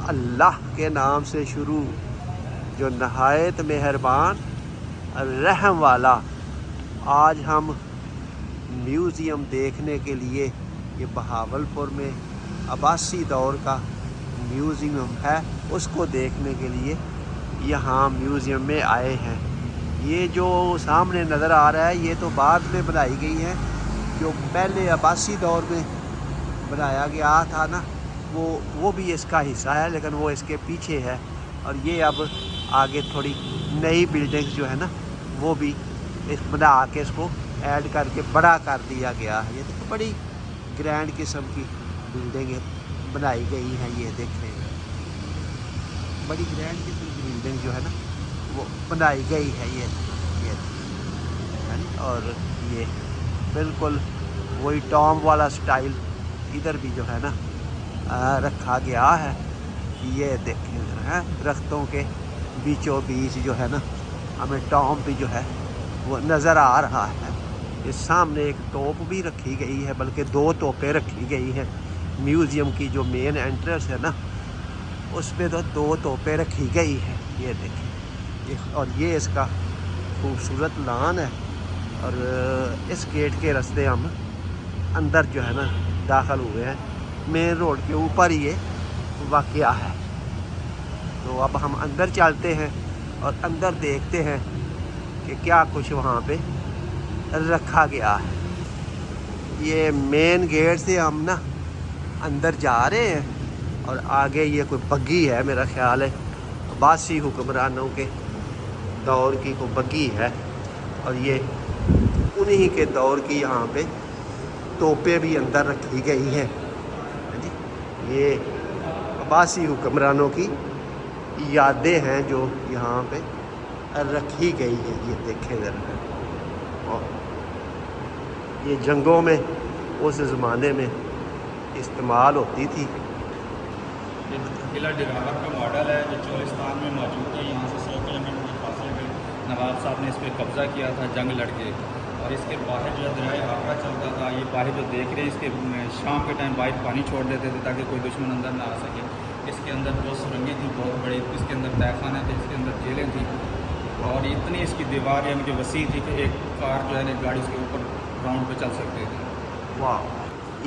अल्लाह के नाम से शुरू, जो नहायत मेहरबान रहम वाला। आज हम म्यूज़ियम देखने के लिए, ये बहावलपुर में अब्बासी दौर का म्यूज़ियम है, उसको देखने के लिए यहाँ म्यूज़ियम में आए हैं। ये जो सामने नज़र आ रहा है ये तो बाद में बनाई गई है, जो पहले अब्बासी दौर में बनाया गया था ना, वो भी इसका हिस्सा है, लेकिन वो इसके पीछे है। और ये अब आगे थोड़ी नई बिल्डिंग्स जो है ना, वो भी इस बना के इसको ऐड करके बड़ा कर दिया गया है। ये तो बड़ी ग्रैंड किस्म की बिल्डिंग बनाई गई है। ये देखें, बड़ी ग्रैंड किस्म की बिल्डिंग जो है ना वो बनाई गई है। ये और ये बिल्कुल वही टॉम वाला स्टाइल इधर भी जो है ना रखा गया है। ये देखें ज़रा, दरख्तों के बीचों बीच जो है ना हमें टॉम भी जो है वो नज़र आ रहा है। इस सामने एक तोप भी रखी गई है, बल्कि 2 तोपें रखी गई हैं। म्यूज़ियम की जो मेन एंट्रेंस है ना, उस पर तो 2 तोपें रखी गई है। ये देखें, और ये इसका खूबसूरत लान है। और इस गेट के रास्ते हम अंदर जो है ना दाखिल हुए हैं। मेन रोड के ऊपर ही ये वाक़या है। तो अब हम अंदर चलते हैं और अंदर देखते हैं कि क्या कुछ वहाँ पे रखा गया है। ये मेन गेट से हम ना अंदर जा रहे हैं और आगे ये कोई बग्गी है, मेरा ख़्याल है अब्बासी हुक्मरानों के दौर की कोई बग्गी है। और ये उन्हीं के दौर की यहाँ पे तोपें भी अंदर रखी गई हैं। ये अब्बासी हुक्मरानों की यादें हैं जो यहाँ पे रखी गई है। ये देखें ज़रा, और ये जंगों में उस ज़माने में इस्तेमाल होती थी। ये किला डिगावर का मॉडल है जो चोलिस्तान में मौजूद है। यहाँ से 100 किलोमीटर के फासले पे नवाब साहब ने इस पर कब्ज़ा किया था जंग लड़के। और इसके बाहर जो दरियाए आगरा चलता था, ये बाहर जो देख रहे हैं इसके शाम के टाइम बाहर पानी छोड़ देते थे ताकि कोई दुश्मन अंदर ना आ सके। इसके अंदर 2 सुरंगें थी बहुत बड़ी, इसके अंदर तहखाने थे, इसके अंदर जेलें थी। और इतनी इसकी दीवार यानी कि वसी थी कि एक कार जो है ना गाड़ी उसके ऊपर ग्राउंड पे चल सकते थे। वाह,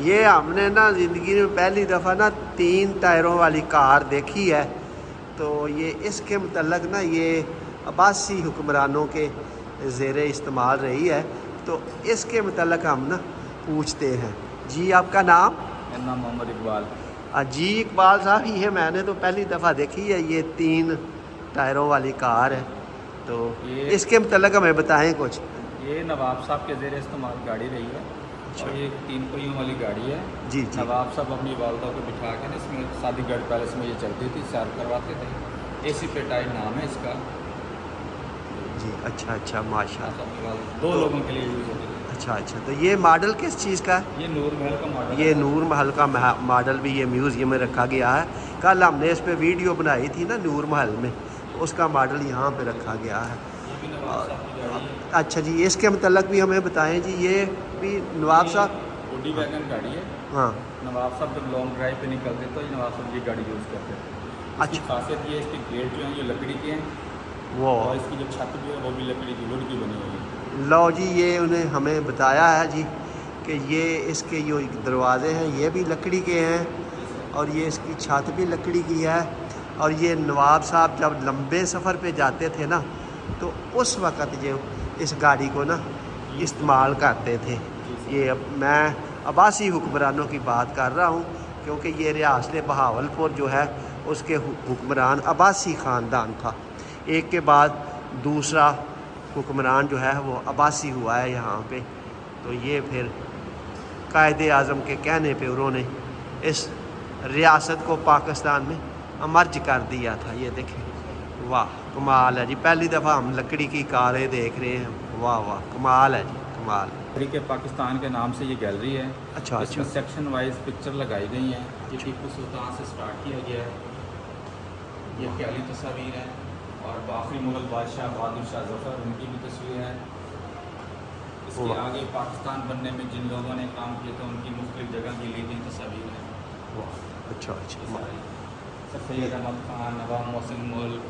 ये हमने ना ज़िंदगी में पहली दफ़ा ना 3 टायरों वाली कार देखी है। तो ये इसके मतलब ना ये अब्बासी हुक्मरानों के ज़ेरे इस्तेमाल रही है। तो इसके मतलब हम ना पूछते हैं। जी, आपका नाम? मेरा नाम मोहम्मद इकबाल। जी इकबाल साहब, ये मैंने तो पहली दफ़ा देखी है, ये 3 टायरों वाली कार है। तो इसके मतलब हमें बताएं कुछ। ये नवाब साहब के ज़ेरे इस्तेमाल गाड़ी रही है। और ये 3 पहियों वाली गाड़ी है। जी। नवाब साहब अपनी वालदा को बिठा के ना इसमें शादीगढ़ पैलेस में ये चलती थी, सैर करवाते थे। AC पेटाइड नाम है इसका। जी, अच्छा, माशाल्लाह। 2 लोगों के लिए यूज़ होती है। अच्छा, तो ये मॉडल किस चीज़ का है? ये नूर महल का मॉडल। ये नूर महल का मॉडल भी ये म्यूज़ियम में रखा गया है। कल हमने इस पे वीडियो बनाई थी ना नूर महल में, उसका मॉडल यहाँ पे रखा गया है। अच्छा जी, इसके मतलब भी हमें बताएं जी। ये भी नवाब साहब बॉडी वैगन गाड़ी है। हाँ, नवाब साहब जब लॉन्ग ड्राइव पे निकलते तो ये नवाब साहब ये गाड़ी यूज़ करते थे। अच्छी खासियत ये इसके गेट जो हैं ये लकड़ी के हैं। वो और इसकी जो छत भी है वो भी लकड़ी की, वुड की बनी हुई है। लो जी, ये उन्हें हमें बताया है जी कि ये इसके जो दरवाज़े हैं ये भी लकड़ी के हैं और ये इसकी छत भी लकड़ी की है। और ये नवाब साहब जब लंबे सफ़र पे जाते थे ना, तो उस वक़्त जो इस गाड़ी को ना इस्तेमाल करते थे। ये मैं अब्बासी हुक्मरानों की बात कर रहा हूँ, क्योंकि ये रियासत बहावलपुर जो है उसके हुक्मरान अब्बासी ख़ानदान था। एक के बाद दूसरा हुक्मरान जो है वो अब्बासी हुआ है यहाँ पे। तो ये फिर कायदे आज़म के कहने पे उन्होंने इस रियासत को पाकिस्तान में अमर्ज कर दिया था। ये देखें, वाह कमाल है जी, पहली दफ़ा हम लकड़ी की कारें देख रहे हैं। वाह कमाल है जी, कमाल। तहरीक पाकिस्तान के नाम से ये गैलरी है। अच्छा, इसमें सेक्शन वाइज पिक्चर लगाई गई हैं। ये टीपू सुल्तान से स्टार्ट किया गया है। ये ख्याली तस्वीर है। और आखिरी मुगल बादशाह बहादुर शाह जफ़र, उनकी भी तस्वीर है। इसके आगे पाकिस्तान बनने में जिन लोगों ने काम किया था उनकी मुख्तलिफ जगह की ली गई तस्वीर है। अच्छा। सर सैयद अहमद खान, नवाब मोहसिन मुल्क,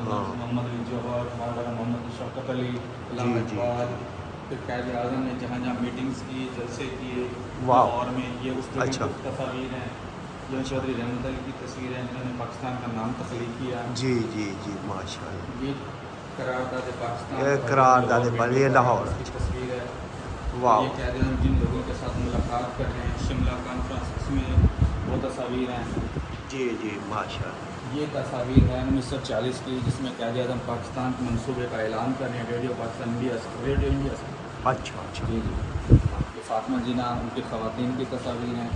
मोहम्मद अली जौहर, मौलाना मोहम्मद शौकत अली, गुलाम जी। इकबाल, फिर कायद आज़म ने जहाँ जहाँ मीटिंग्स की, जलसे किए वाह। लाहौर में, ये उस जगह अच्छा। की तस्वीर हैं। जो चौधरी रहमत अली की तस्वीर है, जिन्होंने पाकिस्तान का नाम तख्लीक किया। जी जी जी माशाल्लाह। ये करारदाद पाकिस्तान, ये करारदाद पर ये लाहौर की तस्वीर है। वाह। ये कायद आज़म जिन लोगों के साथ मुलाकात कर रहे हैं शिमला कॉन्फ्रेंस, इसमें वो तस्वीर हैं। जी जी माशाल्लाह। ये तस्वीर है 1940 की, जिसमें कायद आज़म पाकिस्तान के मनसूबे का ऐलान कर रहे हैं रेडियो पाकिस्तान इंडिया से, रेडियो इंडिया से। अच्छा अच्छा। जी जी। ये फातिमा जीना, उनकी ख़वातीन की तस्वीर हैं।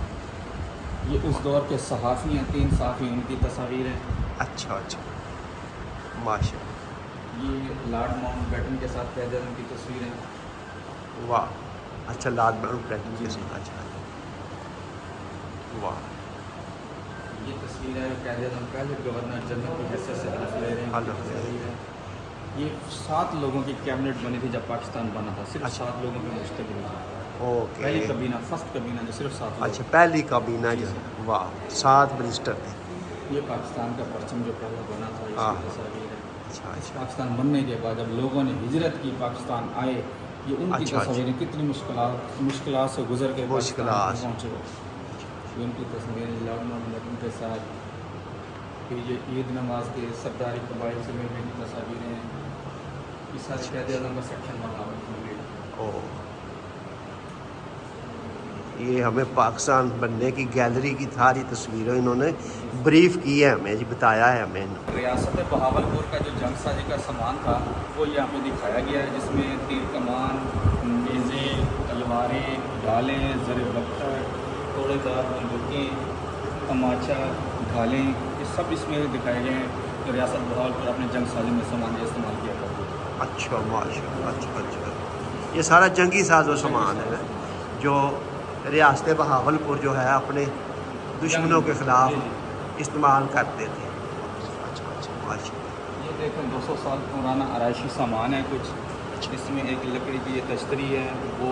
ये उस दौर के सहाफ़ी हैं, 3 सहाफ़ी, उनकी तस्वीर हैं। अच्छा अच्छा माशाल्लाह। ये लॉर्ड माउंटबेटन के साथ कायद आज़म की तस्वीर है। वाह। अच्छा लॉर्ड माउंटबेटन के साथ। अच्छा वाह। ये तस्वीर है कायद आज़म पहले गवर्नर जनरल की हैसियत से हल्फ ले रहे हैं। हल्फ ले रहे हैं। ये 7 लोगों की कैबिनेट बनी थी जब पाकिस्तान बना था, सिर्फ अच्छा। 7 लोगों पे मुश्तमिल था। ओके। पहली कबीना, फर्स्ट कबीना जो सिर्फ 7 लोग। अच्छा पहली काबीना जो है। वाह 7 मिनिस्टर थे। ये पाकिस्तान का परचम जो पहला बना था, हाँ। इसकी तस्वीर है। अच्छा अच्छा। पाकिस्तान बनने के बाद जब लोगों ने हिजरत की, पाकिस्तान आए, ये उनकी अच्छा, तस्वीरें, कितनी मुश्किलात से गुजर के मुश्किलात से। पहुँचे। ये उनकी तस्वीरें लॉर्ड माउंटबेटन के साथ। फिर ये ईद नमाज के सरदारी कबाइल से मिलने की तस्वीरें हैं। ये सारे कायद आज़म का सेक्शन बना हुआ। ओ ये हमें पाकिस्तान बनने की गैलरी की सारी तस्वीरें इन्होंने ब्रीफ की है हमें जी, बताया है हमें। रियासत बहावलपुर का जो जंग साजी का सामान था वो यहाँ पे दिखाया गया है, जिसमें तीर कमान, नेज़े, तलवारें, ढालें, ज़र बख्तर, तोड़ेदार बंदूकें, तमाचा, ढालें, ये सब इसमें दिखाए गए हैं। तो रियासत बहावलपुर अपने जंग साजी में सामान ये इस्तेमाल किया करती है। अच्छा माशाल्लाह। अच्छा अच्छा। ये सारा जंगी साजो सामान है जो रियासत बहावलपुर जो है अपने दुश्मनों के ख़िलाफ़ इस्तेमाल करते थे। अच्छा अच्छा माशाल्लाह। ये देखें 200 साल पुराना आराइशी सामान है कुछ। इसमें एक लकड़ी की ये तश्तरी है, वो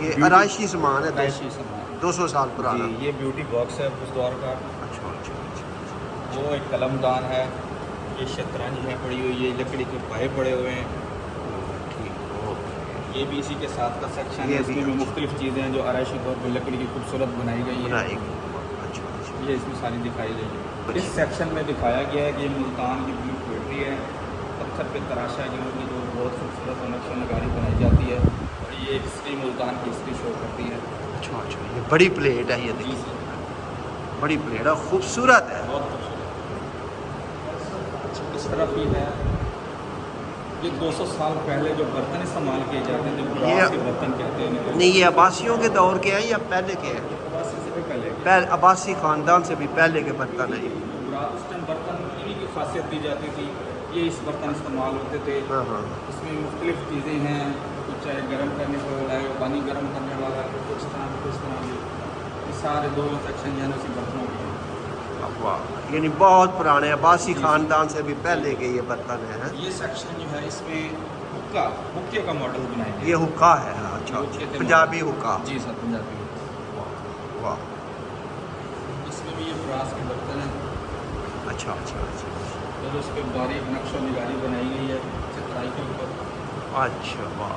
ये आराइशी सामान है आराइशी सामान 200 साल पुराना। जी। ये ब्यूटी बॉक्स है उस दौर का। अच्छा अच्छा अच्छा। वो एक कलमदान है। ये शतरंज है पड़ी हुई, ये लकड़ी के पाए पड़े हुए हैं। ठीक। ये भी इसी के साथ का सेक्शन ये है। भी इसमें भी मुख्तलिफ चीज़ें हैं जो आराइशी तौर पर लकड़ी की खूबसूरत बनाई गई हैं। अच्छा अच्छा। ये इसमें सारी दिखाई गई है। इस सेक्शन में दिखाया गया है कि ये मुल्तान की ब्लू पोएट्री है, पत्थर पे तराशा जो उनकी जो बहुत खूबसूरत नक्शा नगारी बनाई जाती है, और ये हिस्ट्री मुल्तान की हिस्ट्री शो करती है। अच्छा अच्छा। ये बड़ी प्लेट है, ये जी देखिए सर, बड़ी प्लेट है, खूबसूरत है। बहुत खूबसूरत। इस तरफ ही है, ये 200 साल पहले जो बर्तन इस्तेमाल किए जाते थे, ब्रास के बर्तन कहते हैं इन्हें। नहीं ये अब्बासियों के दौर के हैं या पहले के हैं? अब्बासी से भी पहले पहले अब्बासी ख़ानदान से भी पहले के बर्तन है। ब्रास उस टाइम बर्तन इन्हीं की खासियत दी जाती थी, ये इस बर्तन इस्तेमाल होते थे। हाँ हाँ। इसमें मुख्तलिफ चीज़ें हैं, कुछ चाहे गर्म करने को है, पानी गर्म करने वाला, कुछ तरह की। ये सारे 2 सेक्शन जो है उसी बर्तनों के हैं। वाह। यानी बहुत पुराने अब्बासी ख़ानदान से भी पहले के ये बर्तन हैं। ये सेक्शन जो है इसमें हुक्के का मॉडल बनाया गया ये हुक्का है। अच्छा हुक्के थे पंजाबी मॉडल। हुक्का। जी सर, पंजाबी। वाह। इसमें भी ये ब्रास के बर्तन हैं, अच्छा अच्छा अच्छा और उस पर बारीक नक्शा निगारी बनाई गई है चित्राई के ऊपर। अच्छा। वाह।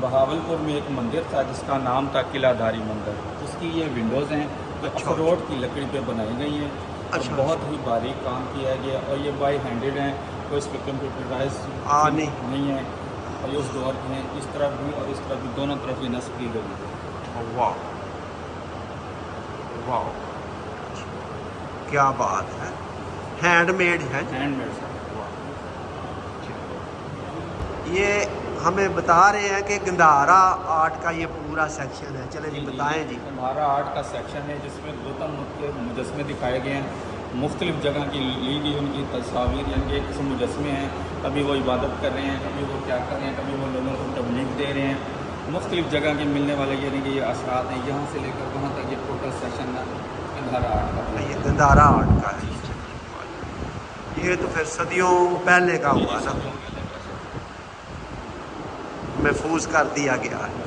बहावलपुर में एक मंदिर था जिसका नाम था किलाधारी मंदिर। उसकी ये विंडोज़ हैं जो अच्छा। अखरोट की लकड़ी पे बनाई गई हैं, और अच्छा। बहुत ही बारीक काम किया गया, और ये बाई हैंडेड हैं, कोई इस पर कंप्यूटराइज नहीं है, और ये उस दौर के हैं। इस तरफ भी और इस तरफ भी, दोनों तरफ ये नस्ब की गई है। वाह वाह क्या बात है। हैंडमेड है। Handmade sir. ये हमें बता रहे हैं कि गंधारा आर्ट का ये पूरा सेक्शन है। चले जी बताएं जी। हमारा आर्ट का सेक्शन है जिसमें गौतम बुद्ध के मुजस्मे दिखाए गए हैं, मुख्तलिफ जगह की ली गई उनकी तस्वीर, यानी कि एक किस्म मुजस्मे हैं। कभी वो इबादत कर रहे हैं, कभी वो क्या कर रहे हैं, कभी वो लोगों को तबलीग दे रहे हैं। मुख्तलिफ जगह के मिलने वाले यानी कि ये असरात हैं, यहाँ से लेकर वहाँ तक ये टोटल सेक्शन है गंधारा आर्ट का। ये गंधारा आर्ट का है। ये तो फिर सदियों पहले का हुआ ना, महफूज कर दिया गया है।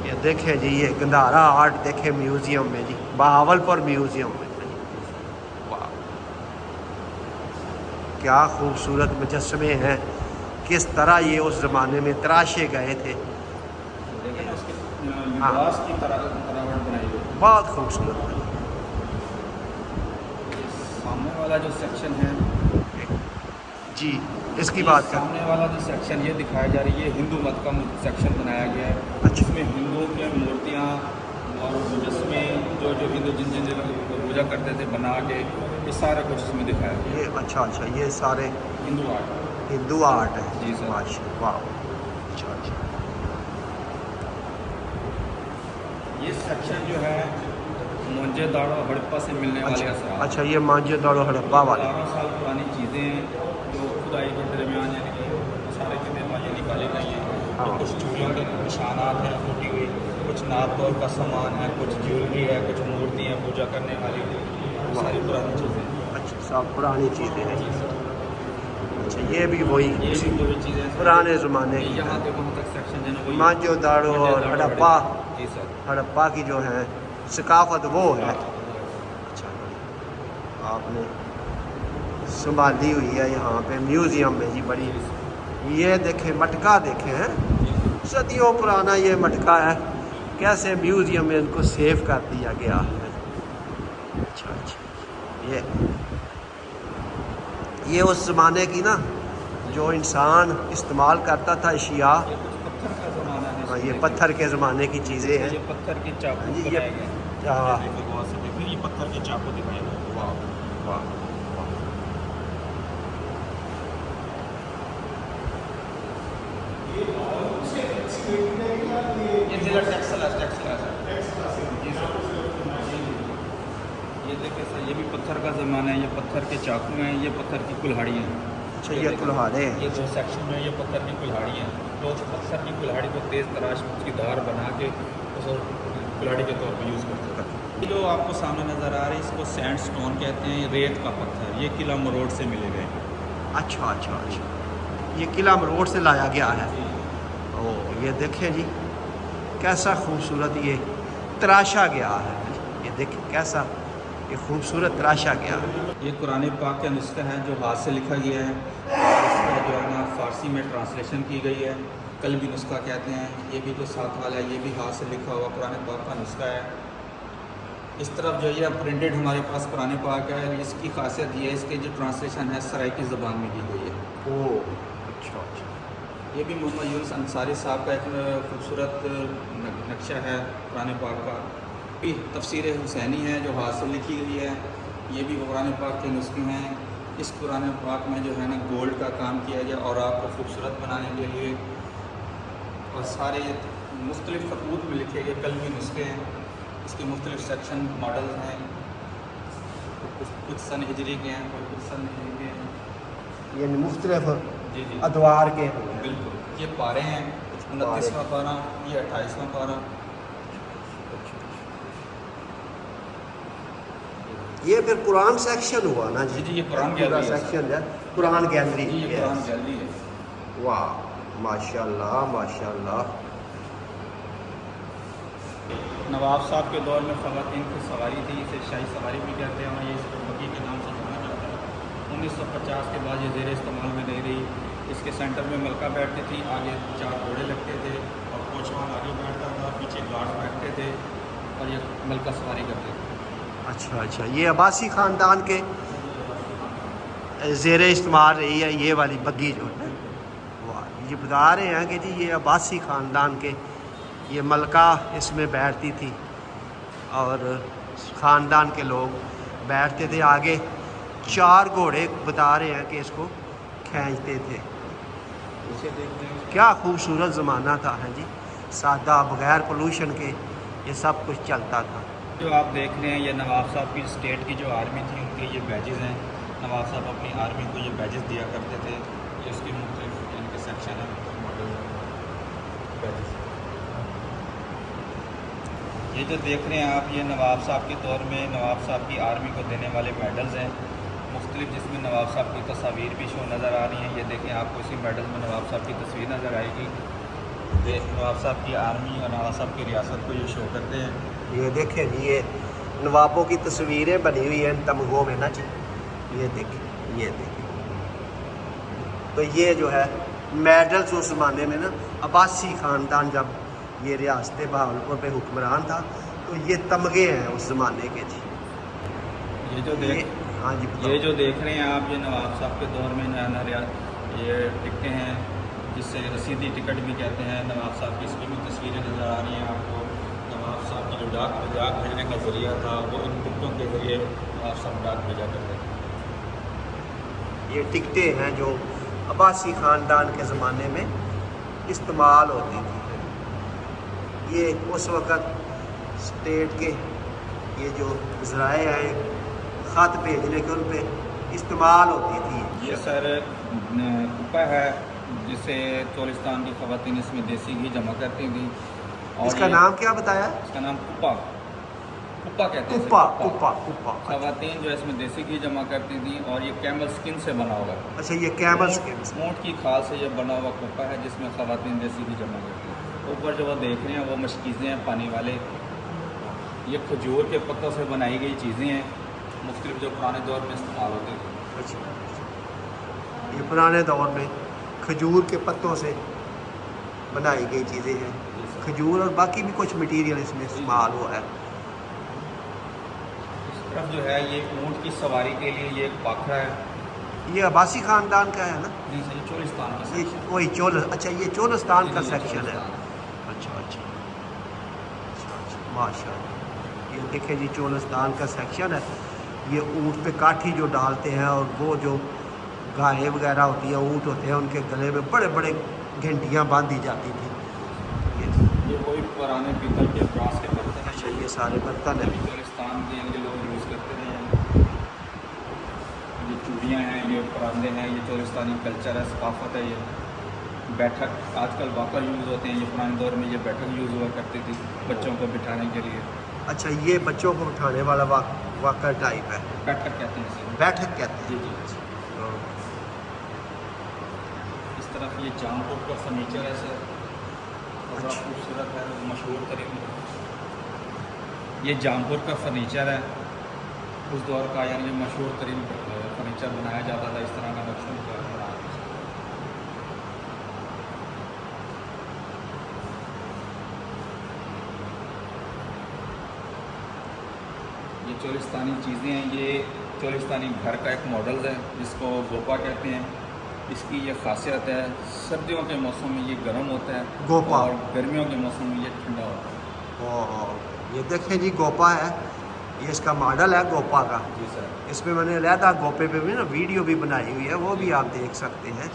ये देखे जी, ये गंधारा आर्ट देखे म्यूज़ियम में जी, बहावलपुर म्यूज़ियम में। वाह, क्या खूबसूरत मुजस्समे हैं, किस तरह ये उस ज़माने में तराशे गए थे। देखिए ना उसके लिबास की तरावट बनाई गई। बहुत खूबसूरत है। सामने वाला जो सेक्शन है जी, इसकी बात कर। सामने वाला जो सेक्शन ये दिखाया जा रही है, हिंदू मत का सेक्शन बनाया गया है। अच्छा। इसमें हिंदुओं की मूर्तियाँ और मुजस्मे जो जो हिंदू जिन जिन पूजा करते थे बना के, ये सारा कुछ इसमें दिखाया गया ये अच्छा, ये सारे है। हिंदू आर्ट। हिंदू आर्ट है। जी सर। माशा, वाह, अच्छा। ये सेक्शन जो है मोहनजोदड़ो हड़प्पा से मिलने वाले असरार। अच्छा, ये मोहनजोदड़ो हड़प्पा वाले। 12 साल पुरानी चीज़ें हैं जो खुदाई के दरमियान यानी कि सारे के दरमियान निकाली गई हैं। हाँ। कुछ चूड़ियों के निशानात हैं टूटी हुई, कुछ नापतोल का सामान है, कुछ ज्वेलरी है, कुछ मूर्ति हैं पूजा करने वाली, सारी पुरानी चीज़ें। अच्छा, सब पुरानी चीज़ें हैं। अच्छा, ये भी वही ये भी वही चीज़ें पुराने ज़माने की यहाँ से वहाँ तक सेक्शन जो है ना वही मोहनजोदड़ो और हड़प्पा, जी सर। हड़प्पा की जो है सकाफत वो है। अच्छा, आपने संभाली हुई है यहाँ पे म्यूज़ियम में जी, बड़ी। ये देखें, मटका देखें हैं, सदियों पुराना ये मटका है, कैसे म्यूज़ियम में इनको सेव कर दिया गया है। अच्छा, ये उस ज़माने की ना जो इंसान इस्तेमाल करता था अशिया। ये कुछ पत्थर का ज़माना है। हाँ, ये पत्थर के ज़माने की चीज़ें हैं। ये पत्थर के चाकू जी, ये बनाए गए हैं। हाँ। देखिए, गौर से देखिए, ये पत्थर के चाकू दिखाए गए हैं। वाह, वाह। ये जिला टेक्सटाइल है। जी सर। ये देखिए सर, ये भी पत्थर का ज़माना है। ये पत्थर के चाकू हैं, ये पत्थर की कुल्हाड़ी हैं। अच्छा, ये कुल्हाड़े हैं। ये दो सेक्शन में ये पत्थर की कुल्हाड़ी हैं। तो उस पत्थर की कुल्हाड़ी को तेज़ तराश उसकी धार बना के उस कुल्हाड़ी के तौर पर यूज़ करते हैं। ये जो आपको सामने नज़र आ रही है, इसको सैंड स्टोन कहते हैं। ये रेत का पत्थर, ये किला मरोड़ से मिले गए। अच्छा, ये किला मरोड़ से लाया गया है। ओ, ये देखें जी, कैसा खूबसूरत ये तराशा गया है। ये देखें कैसा ये खूबसूरत तराशा गया है। ये कुरान पाक का नुस्खा है जो हाथ से लिखा गया है। इसका जो है ना फ़ारसी में ट्रांसलेशन की गई है, कलमी नुस्खा कहते हैं। ये भी जो साथ वाला है, ये भी हाथ से लिखा हुआ कुरान पाक का नुस्खा है। इस तरफ जो ये प्रिंटेड हमारे पास कुरान पाक है, इसकी खासियत ये है, इसके जो ट्रांसलेशन है सराइकी ज़बान में की गई है। ओह, अच्छा। ये भी मोहम्मद यूनुस अंसारी साहब का एक खूबसूरत नक्शा है कुरान पाक का। भी तफसीर हुसैनी है जो हाथ से लिखी गई है। ये भी कुरान पाक के नुस्खे हैं। इस कुरान पाक में जो है ना गोल्ड का काम किया गया और आपको खूबसूरत बनाने के लिए, और सारे मुख्तलिफ़ खतूत में लिखे गए कलमी नुस्खे हैं। इसके मुख्तलिफ़ सेक्शन मॉडल्स हैं, कुछ सन हिजरी के हैं, कुछ सन हिजरी के हैं। ये मुख्तलिफ जी अदवार के। बिल्कुल। ये पारे हैं, 29वां पारा, ये 28वां पारा। ये फिर कुरान सेक्शन हुआ ना जी? जी, ये कुरान पूरा गैलरी है। सेक्शन है, कुरान गैलरी। जी, ये कुरान गैलरी है। वाह, माशाल्लाह, माशाल्लाह। नवाब साहब के दौर में ख़वातीन की सवारी थी, इसे शाही सवारी भी कहते हैं और ये इसको बगी के नाम से जाना जाता है। 1950 के बाद ये ज़ेर इस्तेमाल में नहीं रही। इसके सेंटर में मलका बैठती थी, आगे 4 घोड़े लगते थे और कोचवान आगे बैठता था, पीछे गार्ड बैठते थे और ये मलका सवारी करते थे। अच्छा, ये अब्बासी ख़ानदान के ज़ेर इस्तेमाल रही है ये वाली बग्गी जो है। वाह, ये बता रहे हैं कि जी ये अब्बासी ख़ानदान के ये मलका इसमें बैठती थी और ख़ानदान के लोग बैठते थे। आगे 4 घोड़े बता रहे हैं कि इसको खींचते थे। इसे देखते हैं क्या खूबसूरत ज़माना था, है जी, सादा, बग़ैर पोल्यूशन के ये सब कुछ चलता था। जो आप देख रहे हैं ये नवाब साहब की स्टेट की जो आर्मी थी उनके ये बैजेज़ हैं। नवाब साहब अपनी आर्मी को ये बैजेज़ दिया करते थे। ये उसके मुख्तलिफ इनके सेक्शन है, मॉडल बैजेज़। ये जो देख रहे हैं आप, ये नवाब साहब के दौर में नवाब साहब की आर्मी को देने वाले मेडल्स हैं मुख्तलिफ, जिसमें नवाब साहब की तस्वीर भी शो नज़र आ रही हैं। ये देखें, आपको इसी मेडल में नवाब साहब की तस्वीर नज़र आएगी। ये नवाब साहब की आर्मी और नवाब साहब की रियासत को ये शो करते हैं। ये देखें जी, ये नवाबों की तस्वीरें बनी हुई हैं इन तमगों में ना जी। ये देखें, ये देखें। तो ये जो है मेडल्स उस ज़माने में ना, अब्बासी ख़ानदान जब ये रियासत बहावलपुर पे हुक्मरान था, तो ये तमगे हैं उस ज़माने के जी। ये जो हाँ जी, ये जो देख रहे हैं आप, ये नवाब साहब के दौर में नया नया ये टिकटें हैं, जिससे रसीदी टिकट भी कहते हैं। नवाब साहब की इसमें भी तस्वीरें नज़र आ रही हैं आपको। नवाब साहब की जो डाक भेजने का ज़रिया था, वो इन टिकटों के ज़रिए नवाब साहब डाक भेजा करते थे। ये टिकटें हैं जो अब्बासी ख़ानदान के ज़माने में इस्तेमाल होती थी। ये उस वक़्त स्टेट के ये जो ज़राए हैं ख़त भेजने के, उन पर इस्तेमाल होती थी। ये सर कुप्पा है, जिसे चोलिस्तान की ख़वातीन इसमें देसी घी जमा करती थी। और इसका नाम क्या बताया? इसका नाम कुप्पा कहते हैं। कुप्पा। ख़वातीन जो है इसमें देसी घी जमा करती थी, और ये कैमल स्किन से बना हुआ है। अच्छा, ये कैमल स्किन से, ऊँट की खाल से ये बना हुआ कुप्पा है, जिसमें ख़वातीन देसी घी जमा करती हैं। ऊपर जो वो देख रहे हैं वो मशकीज़ें हैं पानी वाले। ये खजूर के पत्तों से बनाई गई चीज़ें हैं, मुख्तलिफ जो पुराने दौर में इस्तेमाल होती थी। अच्छा, ये पुराने दौर में खजूर के पत्तों से बनाई गई चीज़ें हैं। खजूर और बाकी भी कुछ मटेरियल इसमें इस्तेमाल हुआ है। इस तरफ जो है ये ऊँट की सवारी के लिए ये एक पाखड़ा है। ये अब्बासी ख़ानदान का है ना? जी सर, ये चोलिस्तान का ये सेक्शन। वही अच्छा, ये चोलिस्तान का जी, सेक्शन है। चोलिस्तान। अच्छा, माशाल्लाह। ये देखें जी, चोलिस्तान का सेक्शन है। ये ऊँट पे काठी जो डालते हैं, और वो जो गायें वगैरह होती है, ऊँट होते हैं, उनके गले में बड़े बड़े घंटियाँ बांधी जाती थी। ये कोई पुराने पीतल के ब्रास के बर्तन हैं। अच्छा, ये सारे बर्तन हैं। चोलिस्तान के लोग यूज़ करते हैं। ये चूड़ियाँ हैं, ये परांदे हैं, ये चोलिस्तानी कल्चर है, सकाफत है। ये बैठक आजकल वाकर यूज़ होते हैं, ये पुराने दौर में ये बैठक यूज़ हुआ करती थी बच्चों को बिठाने के लिए। अच्छा, ये बच्चों को उठाने वाला वाकर टाइप है। बैठक कहते हैं इसे। बैठक कहते जी हैं। जी। इस तरफ ये जामपुर का फर्नीचर है सर, बड़ा खूबसूरत है, मशहूर तरीन। ये जामपुर का फर्नीचर है, उस दौर का यानी मशहूर तरीन फर्नीचर बनाया जाता था। इस तरह का नक्शा बना। ये चोलिस्तानी चीज़ें हैं, ये चोलिस्तानी घर का एक मॉडल है, जिसको गोपा कहते हैं। इसकी ये खासियत है, सर्दियों के मौसम में ये गर्म होता है गोपा, और गर्मियों के मौसम में ये ठंडा होता है। और ये देखें जी, गोपा है। ये इसका मॉडल है गोपा का। जी सर। इसमें मैंने अलहदा गोपे पे भी ना वीडियो भी बनाई हुई है, वो भी आप देख सकते हैं।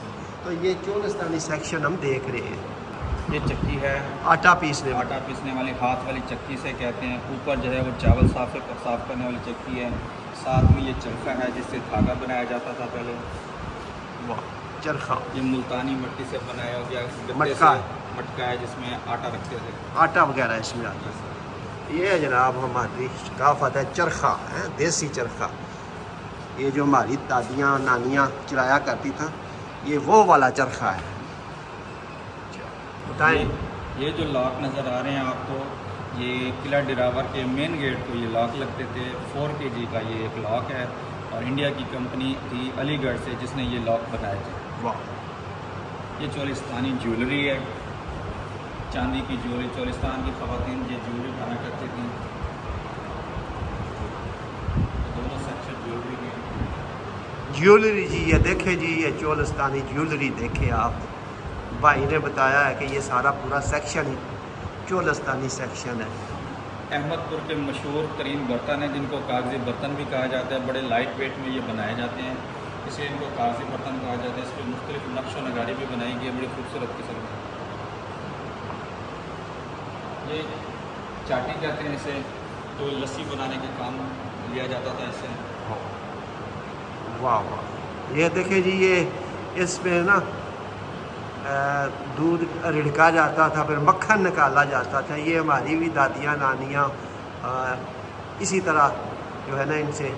तो ये चोलिस्तानी सेक्शन हम देख रहे हैं। ये चक्की है, आटा पीसने वाला। आटा पीसने वाली हाथ वाली चक्की से कहते हैं। ऊपर जो है वो चावल साफ़ करने वाली चक्की है। साथ में ये चरखा है, जिससे धागा बनाया जाता था पहले। वाह, चरखा। ये मुल्तानी मिट्टी से बनाया गया मटका है, जिसमें आटा रखते थे। आटा वगैरह इसमें आता है। ये जनाब हमारी सकाफत है, चरखा है, देसी चरखा। ये जो हमारी दादियाँ नानियाँ चलाया करती था, ये वो वाला चरखा है। बताएं। ये जो लॉक नज़र आ रहे हैं आपको, ये किला डिरावर के मेन गेट को ये लॉक लगते थे। 4 kg का ये एक लॉक है, और इंडिया की कंपनी थी अलीगढ़ से जिसने ये लॉक बनाए थे। वाह। ये चोलिस्तानी ज्वेलरी है, चांदी की ज्वेलरी। चोलिस्तान की ख़वातीन ये ज्वेलरी पहना करती थी। दोनों सेक्शन ज्वेलरी के। ज्वेलरी जी, ये देखे जी, ये चोलिस्तानी ज्वेलरी देखे आप। भाई ने बताया है कि ये सारा पूरा सेक्शन ही चोलिस्तानी सेक्शन है। अहमदपुर के मशहूर तरीन बर्तन हैं, जिनको कागज़ी बर्तन भी कहा जाता है। बड़े लाइट वेट में ये बनाए जाते हैं, इसलिए इनको कागज़ी बर्तन कहा जाता है। इस पर मुख्तलिफ नक्श व नगारी भी बनाई गई है, बड़ी खूबसूरत किस्म की। ये चाटी कहते हैं इसे, तो लस्सी बनाने के काम लिया जाता था इससे। वाह वाह। ये देखे जी, ये इसमें ना दूध रिड़का जाता था, फिर मक्खन निकाला जाता था। ये हमारी भी दादियाँ नानियाँ इसी तरह जो है ना, इनसे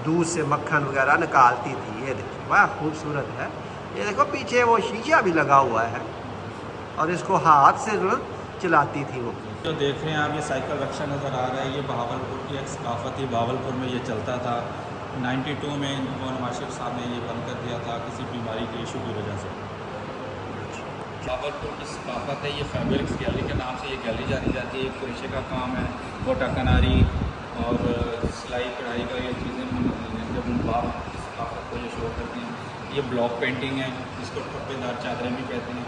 दूध से मक्खन वगैरह निकालती थी। ये देखिए, वाह खूबसूरत है। ये देखो पीछे वो शीशा भी लगा हुआ है। और इसको हाथ से जो चलाती थी वो। जो देख रहे हैं आप, ये साइकिल रक्षा नज़र आ रहा है। ये बहावलपुर की एक सकाफत थी। बहावलपुर में ये चलता था। 92 में नवाज शरीफ साहब ने ये बंद कर दिया था किसी बीमारी के इशू की वजह से। बहावलपुर की सकाफत है। ये फैब्रिक्स गैलरी के नाम से ये गैलरी जानी जाती है। क्रोशे का काम है, गोटा कनारी और सिलाई कढ़ाई का ये चीज़ें जब बाप की सकाफत को ये शो करती हैं। ये ब्लॉक पेंटिंग है, जिसको ठप्पेदार चादरें भी कहते हैं।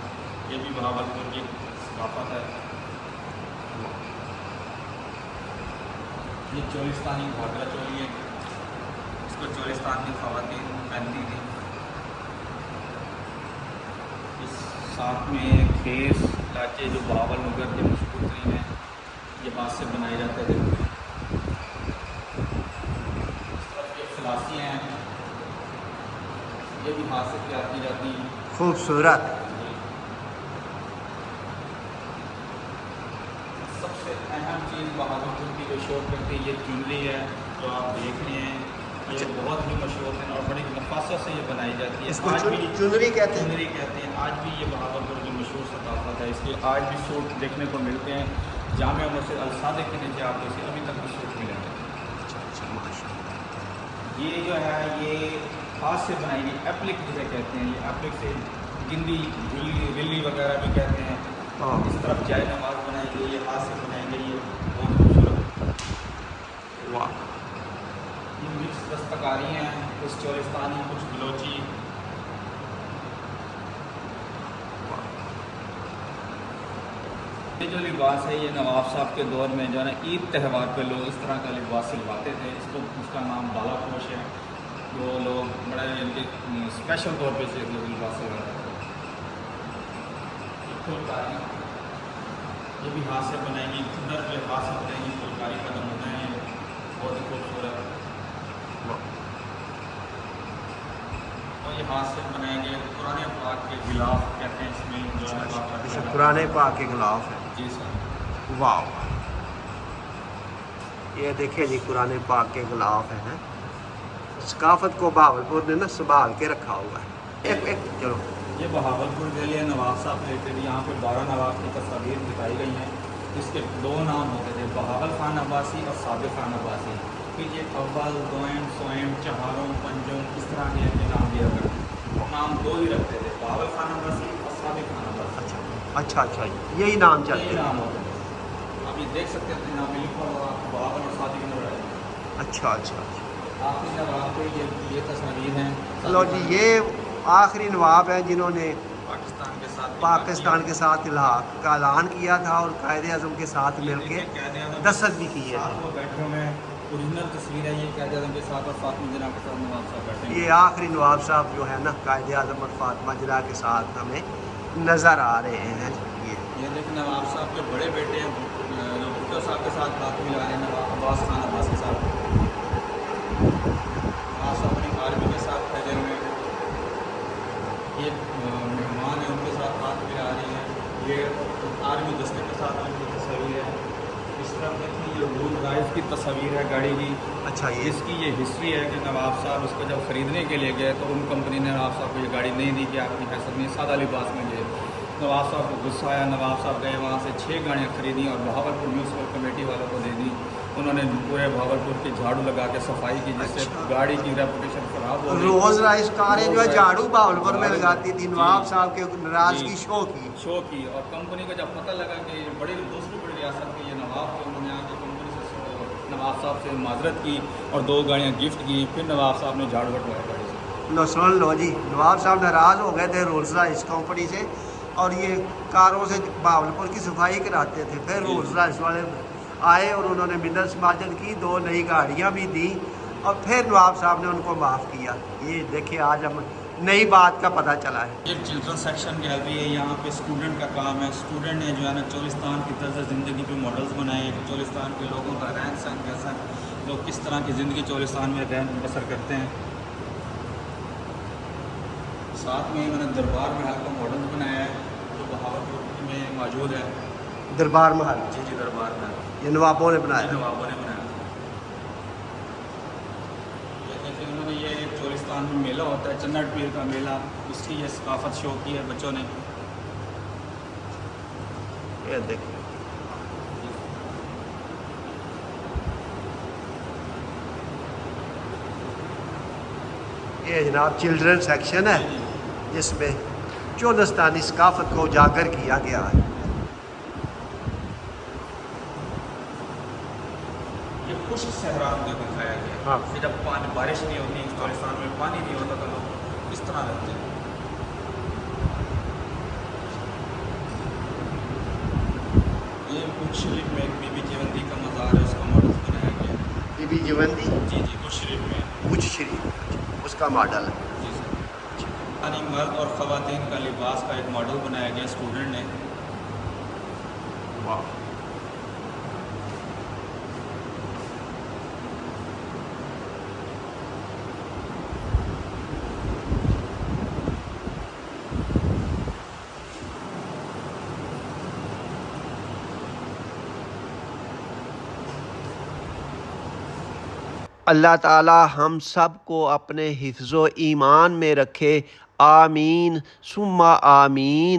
ये भी बहावलपुर की सकाफत है। ये चोलिस्तानी घाघरा चोली है, इसको चोलिस्तान की ख़वातीन पहनती थी। इस साथ में खेस लाचे जो बहावल नगर के मशहूर तरीन हैं, ये हाथ से बनाए जाते थे। इस तरफ ये खलासी हैं, ये भी हाथ से तैयार की जाती हैं। खूबसूरत। सबसे अहम चीज़ बहावलपुर की जो शो करती है, ये चुनरी है जो आप देख रहे हैं। ये बहुत ही मशहूर है और बड़ी नफासत से ये बनाई जाती है। इसको आज भी चुनरी कहते हैं। चुनरी कहते हैं। आज भी ये बहावलपुर की मशहूर सकाफत है। इसके आज भी सूट देखने को मिलते हैं। जामिया मस्जिद अल सादिक के नीचे आप इसे अभी तक भी सूट मिलेंगे। ये जो है ये हाथ से बनाई गई एप्लिक जिसे कहते हैं। ये एप्लिक से गिंदी गिल्ली वगैरह भी कहते हैं। इस तरफ जाए नमाज बनाई गई, ये हाथ से बनाई गई है, बहुत खूबसूरत। वाह। ये मिक्स दस्तकारी हैं, कुछ चोलिस्तानी, कुछ बलोची। ये जो लिबास है, ये नवाब साहब के दौर में जो है ना, ईद त्यौहार पे लोग इस तरह का लिबास सिलवाते थे। इसको उसका नाम बालापोश है। जो लोग बड़े इनके स्पेशल तौर पे से लिबास सिलवाते थे। फुलकारी, ये भी हाथ से बनाएंगी। खुदर के हाथ से बनाएंगी। फुलकारी का नमूना है, बहुत ही खूबसूरत। और ये हाथ से बनाएंगे। पुराने पाक के गिलाफ कहते हैं इसमें, जैसे पुराने पाक के गिलाफ है। जी सर। वाह। ये देखिए जी, पुराने पाक के गिलाफ हैं। सकाफत को बहावलपुर ने ना संभाल के रखा हुआ है। एक चलो, ये बहावलपुर के लिए नवाब साहब रहते थे। यहाँ पे 12 नवाब की तस्वीर दिखाई गई हैं। इसके 2 नाम होते थे, बहावल खान अब्बासी और साबिक खान अब्बासी। फिर ये अव्वल, दोयम, सोयम, चहारों, पंजों, इस तरह के अपने नाम दिया करते। नाम 2 ही रखते थे, बहावल खान अब्बासी और साबिक खान अब्बासी। अच्छा, यही नाम चलते यही हैं। नाम होते थे। आप ये देख सकते हैं नाम लिखा हुआ बहावल और साबिक नजर आए। अच्छा। आखिरी नवाब पे ये तस्वीर हैं। लो जी, ये आखिरी नवाब हैं जिन्होंने पाकिस्तान के साथ इलाक़ का ऐलान किया था और कायदे आज़म के साथ मिलके दस्तखत भी किए थे। वो बैठे हुए हैं। ओरिजिनल तस्वीर है ये कायदे आज़म के साथ और फातिमा जिन्ना के साथ नवाब साहब बैठे हैं। ये आखिरी नवाब साहब जो है ना, कायदे आज़म और फातिमा जिन्ना के साथ हमें नज़र आ रहे हैं। ये देखिए नवाब साहब के बड़े बेटे हैं, भुट्टो साहब के साथ बात मिला रहे हैं। नवाब अब्बास खान अब्बास के साथ नवाब साहब अपनी आर्मी के साथ खड़े हुए हैं। ये मेहमान है, उनके साथ बात मिला रहे हैं। ये आर्मी दस्ते के साथ उनकी तस्वीर है। इस तरफ देखिए, ये रोल राइस की तस्वीर है गाड़ी की। अच्छा, ये इसकी ये हिस्ट्री है कि नवाब साहब इसको जब ख़रीदने के लिए गए तो उन कंपनी ने नवाब साहब को ये गाड़ी नहीं दी कि आपकी हैसियत नहीं, सादा लिबास में गए। नवाब साहब को गुस्सा आया। नवाब साहब गए वहाँ से 6 गाड़ियाँ खरीदी और बहावलपुर म्यूनसिपल कमेटी वालों को दे दी। उन्होंने पूरे बहावलपुर की झाड़ू लगा के सफाई की, जिससे गाड़ी की रेपुटेशन ख़राब हो गई। रोज़ राइस कारें जो है झाड़ू बहावलपुर में लगाती थी। नवाब साहब के नाराज की शो की और कंपनी को जब पता लगा कि दूसरी बड़ी रियासत के ये नवाब थे, उन्होंने आके कंपनी से नवाब साहब से माजरत की और 2 गाड़ियाँ गिफ्ट की। फिर नवाब साहब ने झाड़ू हटवाया गाड़ी से। लो सुन लो जी, नवाब साहब नाराज़ हो गए थे रोल्स रॉयस कंपनी से और ये कारों से बहावलपुर की सफाई कराते थे। फिर रोल्स रॉयस वाले आए और उन्होंने मिन्नत समाजत की, 2 नई गाड़ियाँ भी दी और फिर नवाब साहब ने उनको माफ़ किया। ये देखिए, आज हम नई बात का पता चला है। ये चिल्ड्रन सेक्शन गैलरी है। यहाँ पे स्टूडेंट का काम है। स्टूडेंट ने जो है ना चोलिस्तान की तर्ज ज़िंदगी पे मॉडल्स बनाए हैं कि चोलिस्तान के लोगों का रहन सहन कैसा, लोग किस तरह की ज़िंदगी चोलिस्तान में रहन बसर करते हैं। साथ में इन्होंने दरबार महल का मॉडल बनाया है जो बहावलपुर में मौजूद है। दरबार महल, जी दरबार महल ये नवाबों ने बनाया। नवाबों ने बनाया। देखिए उन्होंने ये चोलिस्तान में मेला होता है, चन्नट पीर का मेला, उसकी ये सकाफत शो की है बच्चों ने। ये देखिए, ये जनाब चिल्ड्रन सेक्शन है जिसमें चोलस्तानी सकाफत को उजागर किया गया है। ये खुश्क सहरा को दिखाया गया। हाँ। कि जब पानी बारिश नहीं होती, हिंदुस्तान में पानी नहीं होता तो लोग किस तरह रहते हैं। ये बुर्ज शरीफ में एक बीबी जीवंती का मज़ार है, उसका मॉडल बनाया गया है। बीबी जीवंती जी जी, बुर्ज शरीफ में। बुर्ज शरीफ उसका मॉडल है। जी सर। यानी मर्द और ख़वातीन का लिबास का एक मॉडल बनाया गया स्टूडेंट ने। वाह, अल्लाह ताला हम सब को अपने हिफ्ज़ो ईमान में रखे। आमीन सुम्मा आमीन।